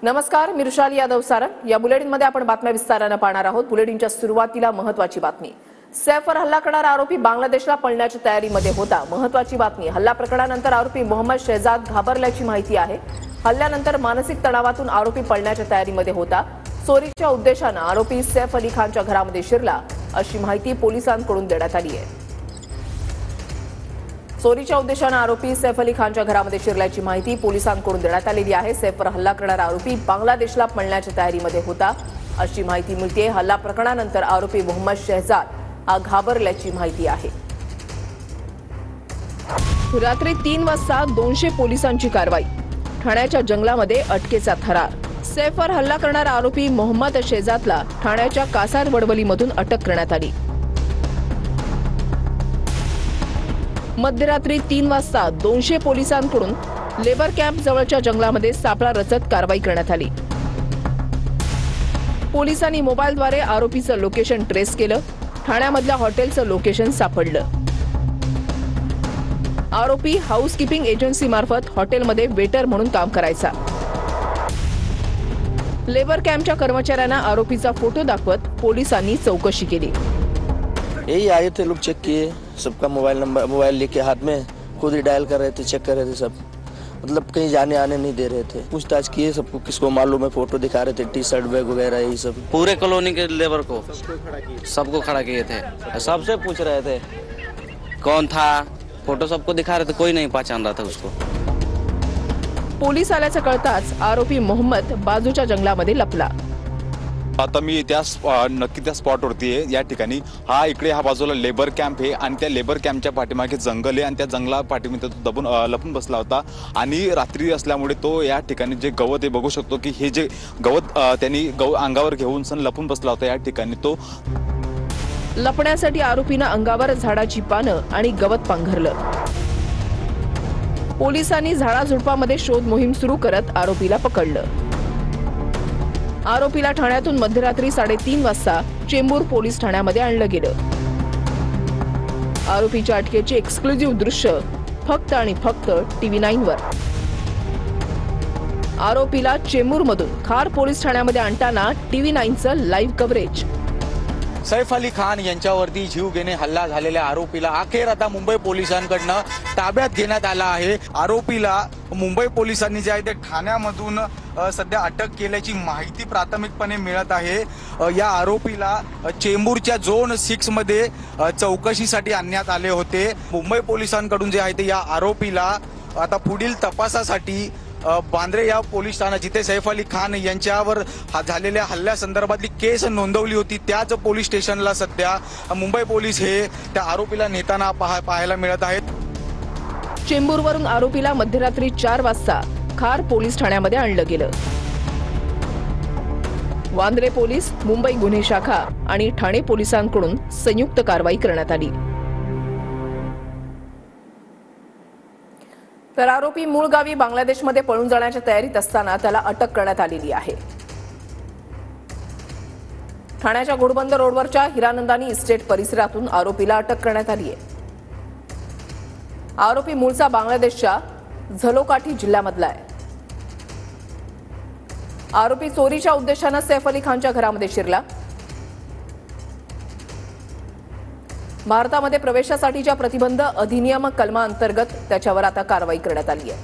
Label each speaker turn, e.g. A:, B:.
A: नमस्कार, मी रुशाली यादव सारंग। या बुलेटिनमध्ये आपण बातम्या विस्ताराने पाहणार आहोत। बुलेटिनच्या सुरुवातीला महत्त्वाची बातमी। सैफवर हल्ला करणारा आरोपी बांगलादेशला पळण्याच्या तयारीमध्ये होता। महत्त्वाची बातमी, हल्ला प्रकरणानंतर आरोपी मोहम्मद शहजाद घाबरल्याची माहिती आहे। हल्ल्यानंतर मानसिक तणावातून आरोपी पळण्याच्या तयारीमध्ये होता। चोरीच्या उद्देशाने आरोपी सैफ अली खानच्या घरामध्ये शिरला अशी माहिती पोलिसांकडून देण्यात आली आहे। चोरीच्या उद्देशाने आरोपी सैफ अली खानच्या घरामध्ये शिरल्याची माहिती पोलिसांकडून देण्यात आलेली आहे। सैफवर हल्ला करणारा आरोपी बांगलादेशला पळण्याच्या तयारीमध्ये होता अशी माहिती मिळते। हल्ला प्रकरणानंतर आरोपी मोहम्मद शहजाद घाबरल्याची माहिती आहे। रात्री 3 वाजता 200 पोलिसांची कारवाई। ठाण्याच्या जंगलामध्ये अटकेचा थरार। सैफवर हल्ला करणारा आरोपी मोहम्मद शहजादला ठाण्याच्या कासार वडवलीमधून अटक करण्यात आली। मध्यरात्री 3 वाजता 200 पोलिसांकडून लेबर कॅम्प जवळच्या जंगलामध्ये सापळा रचत कारवाई करण्यात आली। पोलिसांनी मोबाईलद्वारे आरोपीचं लोकेशन ट्रेस केलं। ठाण्यामधल्या हॉटेलचं लोकेशन सापडलं। आरोपी हाऊसकीपिंग एजन्सी मार्फत हॉटेलमध्ये वेटर म्हणून काम करायचा। लेबर कॅम्पच्या कर्मचाऱ्यांना आरोपीचा फोटो दाखवत पोलिसांनी चौकशी केली।
B: यही आए थे लोग, चेक किए सबका मोबाइल लेके हाथ में, खुद ही डायल कर रहे थे, चेक कर रहे थे सब, मतलब कहीं जाने आने नहीं दे रहे थे। पूछताछ किए, सबको किसको मालूम है, फोटो दिखा रहे थे, टी शर्ट बैग वगैरह यही सब।
C: पूरे कॉलोनी के लेबर को सबको खड़ा किए थे।
B: सबसे पूछ रहे थे
C: कौन था, फोटो सबको दिखा रहे थे, कोई नहीं पहचान रहा था उसको।
A: पोलीस आल्याचं कळताच आरोपी मोहम्मद बाजूच्या जंगलामध्ये लपला।
D: आता मी नक्की त्या स्पॉटवरती आहे। या ठिकाणी इकडे बाजूला लेबर कॅम्प आहे आणि त्या लेबर कॅम्पच्या पाठीमागे जंगल आहे आणि त्या जंगला पाठीमध्ये तो लपून बसला होता आणि रात्री असल्यामुळे तो या ठिकाणी जे गवत आहे बघू शकतो की हे जे गवत त्यांनी अंगावर घेऊन लपून बसला होता। या ठिकाणी तो
A: लपण्यासाठी आरोपीनं अंगावर झाडाची पानं आणि गवत पांघरलं। पोलिसांनी झाडाझुडपामध्ये शोध मोहीम सुरू करत आरोपीला पकडलं। आरोपीला ठाण्यातून मध्यरात्री 3:30 वाजता चेंबूर पोलीस ठाण्यामध्ये आणलं गेलं। आरोपीच्या अटकेचे एक्सक्लुझिव्ह दृश्य फक्त आणि फक्त TV9 वर। आरोपीला चेंबूरमधून खार पोलीस ठाण्यामध्ये आणताना TV9चं लाईव्ह कव्हरेज।
E: सैफ अली खान यांच्यावरती जीवघेणे हल्ला झालेल्या आरोपीला अखेर आता मुंबई पोलिसांकडनं ताब्यात घेण्यात आला आहे। आरोपीला मुंबई पोलिसांनी जे आहे ते ठाण्यामधून सध्या अटक केल्याची माहिती प्राथमिकपणे मिळत आहे। या आरोपीला चेंबूरच्या झोन 6 मध्ये चौकशीसाठी आणण्यात आले होते। मुंबई पोलिसांकडून जे आहे ते या आरोपीला आता पुढील तपासासाठी बांद्रे या पोलीस ठाणा, जिथे सैफ अली खान यांच्यावर झालेल्या हल्ल्यासंदर्भातली केस नोंदवली होती, त्याच पोलीस स्टेशनला सध्या मुंबई पोलीस हे त्या आरोपीला नेताना पाहायला मिळत आहेत।
A: चेंबूरवरून आरोपीला मध्यरात्री 4 वाजता खार पोलीस ठाण्यामध्ये आणलं गेलं। वांद्रे पोलीस, मुंबई गुन्हे शाखा आणि ठाणे पोलिसांकडून संयुक्त कारवाई करण्यात आली। तर आरोपी मूळ गावी बांगलादेशमध्ये पळून जाण्याच्या तयारीत असताना त्याला अटक करण्यात आलेली आहे। ठाण्याच्या घोडबंद रोडवरच्या हिरानंदानी इस्टेट परिसरातून आरोपीला अटक करण्यात आली आहे। आरोपी मूळचा बांगलादेशच्या झलोकाठी जिल्ह्यामधला आहे। आरोपी चोरीच्या उद्देशाने सैफ अली खानच्या घरामध्ये शिरला। भारतामध्ये प्रवेशासाठीच्या प्रतिबंध अधिनियम कलमा अंतर्गत त्याच्यावर आता कारवाई करण्यात आली आहे।